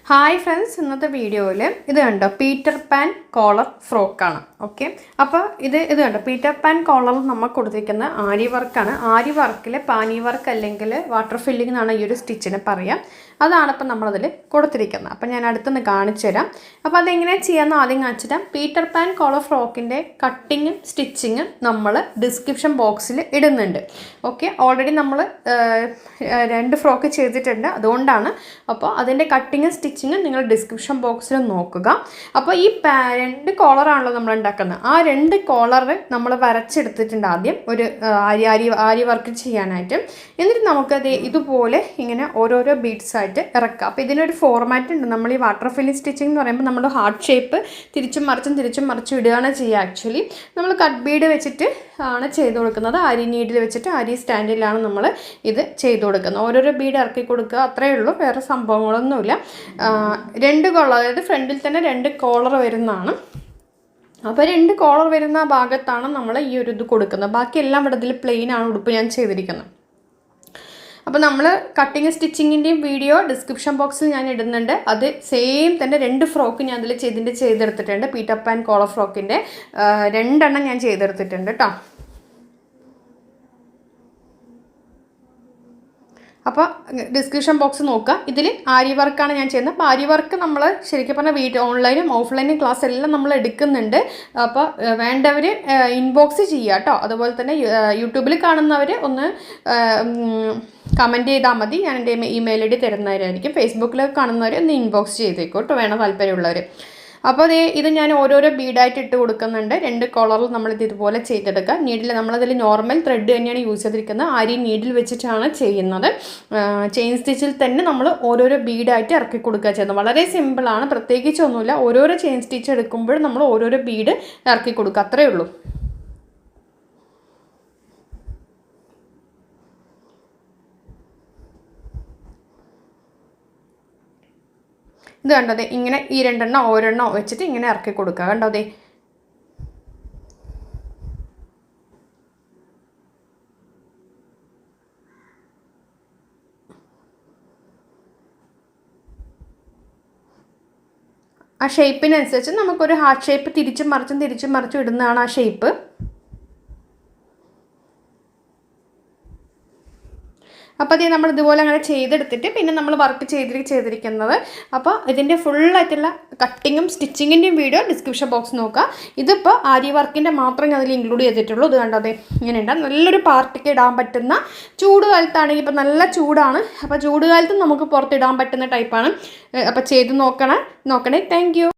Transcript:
Hi friends, ഇന്നത്തെ വീഡിയോയിൽ ഇത് കണ്ടോ പീറ്റർ പാൻ കോളർ ഫ്രോക്കാണ്. ഓക്കെ, അപ്പോൾ ഇത് കണ്ടോ പീറ്റർ പാൻ കോളർ നമ്മൾ കൊടുത്തിരിക്കുന്ന ആരി വർക്കാണ്. ആരി വർക്കിൽ പാനി വർക്ക് അല്ലെങ്കിൽ വാട്ടർ ഫില്ലിംഗ് എന്നാണ് ഈ ഒരു സ്റ്റിച്ചിന് പറയാം. അതാണ് ഇപ്പം നമ്മളതിൽ കൊടുത്തിരിക്കുന്നത്. അപ്പം ഞാൻ അടുത്തുനിന്ന് കാണിച്ചു തരാം. അപ്പോൾ അതെങ്ങനെയാണ് ചെയ്യാമെന്ന് ആദ്യം കാണിച്ചു തരാം. പീറ്റർ പാൻ കോളർ ഫ്രോക്കിൻ്റെ കട്ടിങ്ങും സ്റ്റിച്ചിങ്ങും നമ്മൾ ഡിസ്ക്രിപ്ഷൻ ബോക്സിൽ ഇടുന്നുണ്ട്. ഓക്കെ, ഓൾറെഡി നമ്മൾ 2 ഫ്രോക്ക് ചെയ്തിട്ടുണ്ട്, അതുകൊണ്ടാണ്. അപ്പോൾ അതിൻ്റെ കട്ടിങ്ങും സ്റ്റിച്ചിങ്ങും നിങ്ങൾ ഡിസ്ക്രിപ്ഷൻ ബോക്സിൽ നോക്കുക. അപ്പോൾ ഈ 2 കോളറാണല്ലോ നമ്മൾ ഉണ്ടാക്കുന്നത്. ആ 2 കോളർ നമ്മൾ വരച്ചെടുത്തിട്ടുണ്ട് ആദ്യം ഒരു ആരി വർക്ക് ചെയ്യാനായിട്ട്. എന്നിട്ട് നമുക്കത് ഇതുപോലെ ഇങ്ങനെ ഓരോരോ ബീഡ്സ് ആയിട്ട് ഇറക്കുക. അപ്പോൾ ഇതിനൊരു ഫോർമാറ്റ് ഉണ്ട്. നമ്മൾ ഈ വാട്ടർ ഫില്ലിംഗ് സ്റ്റിച്ചിങ് എന്ന് പറയുമ്പോൾ നമ്മൾ ഹാർട്ട് ഷേപ്പ് തിരിച്ചും മറിച്ചും ഇടുകയാണ് ചെയ്യുക. ആക്ച്വലി നമ്മൾ കട്ട് ബീഡ് വെച്ചിട്ട് ആണ് ചെയ്ത് കൊടുക്കുന്നത്. അരി നീഡിൽ വെച്ചിട്ട് അരി സ്റ്റാൻഡിലാണ് നമ്മൾ ഇത് ചെയ്ത് കൊടുക്കുന്നത്. ഓരോരോ ബീഡ് ഇറക്കി കൊടുക്കുക, അത്രയേ ഉള്ളൂ. വേറെ സംഭവങ്ങളൊന്നുമില്ല. 2 കോളർ, അതായത് ഫ്രണ്ടിൽ തന്നെ 2 കോളർ വരുന്നതാണ്. അപ്പോൾ 2 കോളർ വരുന്ന ഭാഗത്താണ് നമ്മൾ ഈ ഒരു ഇത് കൊടുക്കുന്നത്. ബാക്കിയെല്ലാം ഇവിടെ ഇതിൽ പ്ലെയിൻ ആണ് ഉടുപ്പ് ഞാൻ ചെയ്തിരിക്കുന്നത്. അപ്പോൾ നമ്മൾ കട്ടിങ് സ്റ്റിച്ചിങ്ങിൻ്റെയും വീഡിയോ ഡിസ്ക്രിപ്ഷൻ ബോക്സിൽ ഞാൻ ഇടുന്നുണ്ട്. അത് സെയിം തന്നെ 2 ഫ്രോക്ക് ഞാൻ അതിൽ ചെയ്തെടുത്തിട്ടുണ്ട്. പീറ്റർ പാൻ കോളർ ഫ്രോക്കിൻ്റെ 2 എണ്ണം ഞാൻ ചെയ്തെടുത്തിട്ടുണ്ട് കേട്ടോ. അപ്പോൾ ഡിസ്ക്രിപ്ഷൻ ബോക്സ് നോക്കുക. ഇതിൽ ആരി വർക്കാണ് ഞാൻ ചെയ്യുന്നത്. അപ്പോൾ ആരി വർക്ക് നമ്മൾ ശരിക്കും പറഞ്ഞാൽ ഓൺലൈനും ഓഫ്ലൈനും ക്ലാസ് എല്ലാം നമ്മൾ എടുക്കുന്നുണ്ട്. അപ്പോൾ വേണ്ടവർ ഇൻബോക്സ് ചെയ്യുക കേട്ടോ. അതുപോലെ തന്നെ യൂട്യൂബിൽ കാണുന്നവർ ഒന്ന് കമൻറ്റ് ചെയ്താൽ മതി. ഞാൻ എൻ്റെ ഇമെയിൽ ഐ ഡി തരുന്നവരായിരിക്കും. ഫേസ്ബുക്കിൽ കാണുന്നവർ ഒന്ന് ഇൻബോക്സ് ചെയ്തേക്കും കേട്ടോ, വേണം താല്പര്യമുള്ളവർ. അപ്പോൾ ഇത് ഞാൻ ഓരോരോ ബീഡായിട്ട് ഇട്ട് കൊടുക്കുന്നുണ്ട്. 2 കോളറിൽ നമ്മളിത് ഇതുപോലെ ചെയ്തെടുക്കുക. നീഡിൽ നമ്മളതിൽ നോർമൽ ത്രെഡ് തന്നെയാണ് യൂസ് ചെയ്തിരിക്കുന്നത്. ആരി നീഡിൽ വെച്ചിട്ടാണ് ചെയ്യുന്നത്. ചെയിൻ സ്റ്റിച്ചിൽ തന്നെ നമ്മൾ ഓരോരോ ബീഡായിട്ട് ഇറക്കി കൊടുക്കുക ചെയ്യുന്നത്. വളരെ സിമ്പിളാണ്, പ്രത്യേകിച്ചൊന്നുമില്ല. ഓരോരോ ചെയിൻ സ്റ്റിച്ച് എടുക്കുമ്പോൾ നമ്മൾ ഓരോരോ ബീഡ് ഇറക്കി കൊടുക്കുക, അത്രയേ ഉള്ളൂ. ഇത് കണ്ടോ, ഇങ്ങനെ ഈ 2 എണ്ണം ഓരോണ്ണം വെച്ചിട്ട് ഇങ്ങനെ ഇറക്കി കൊടുക്കുക. കണ്ടോ, ആ ഷേപ്പിനനുസരിച്ച് നമുക്കൊരു ഹാർട്ട് ഷേപ്പ് തിരിച്ചും മറിച്ചും ഇടുന്നതാണ് ആ ഷേപ്പ്. അപ്പോൾ അത് നമ്മൾ ഇതുപോലെ അങ്ങനെ ചെയ്തെടുത്തിട്ട് പിന്നെ നമ്മൾ വർക്ക് ചെയ്തിരിക്കുന്നത്. അപ്പോൾ ഇതിൻ്റെ ഫുള്ളായിട്ടുള്ള കട്ടിങ്ങും സ്റ്റിച്ചിങ്ങിൻ്റെയും വീഡിയോ ഡിസ്ക്രിപ്ഷൻ ബോക്സ് നോക്കുക. ഇതിപ്പോൾ ആരി വർക്കിൻ്റെ മാത്രമേ അതിൽ ഇൻക്ലൂഡ് ചെയ്തിട്ടുള്ളൂ. ഇത് കണ്ടോ, ഇങ്ങനെയുണ്ട്. നല്ലൊരു പാർട്ടിക്ക് ഇടാൻ പറ്റുന്ന, ചൂട് കാലത്താണെങ്കിൽ ഇപ്പോൾ നല്ല ചൂടാണ്. അപ്പോൾ ചൂട് കാലത്ത് നമുക്ക് പുറത്തിടാൻ പറ്റുന്ന ടൈപ്പാണ്. അപ്പോൾ ചെയ്ത് നോക്കണേ. Thank you.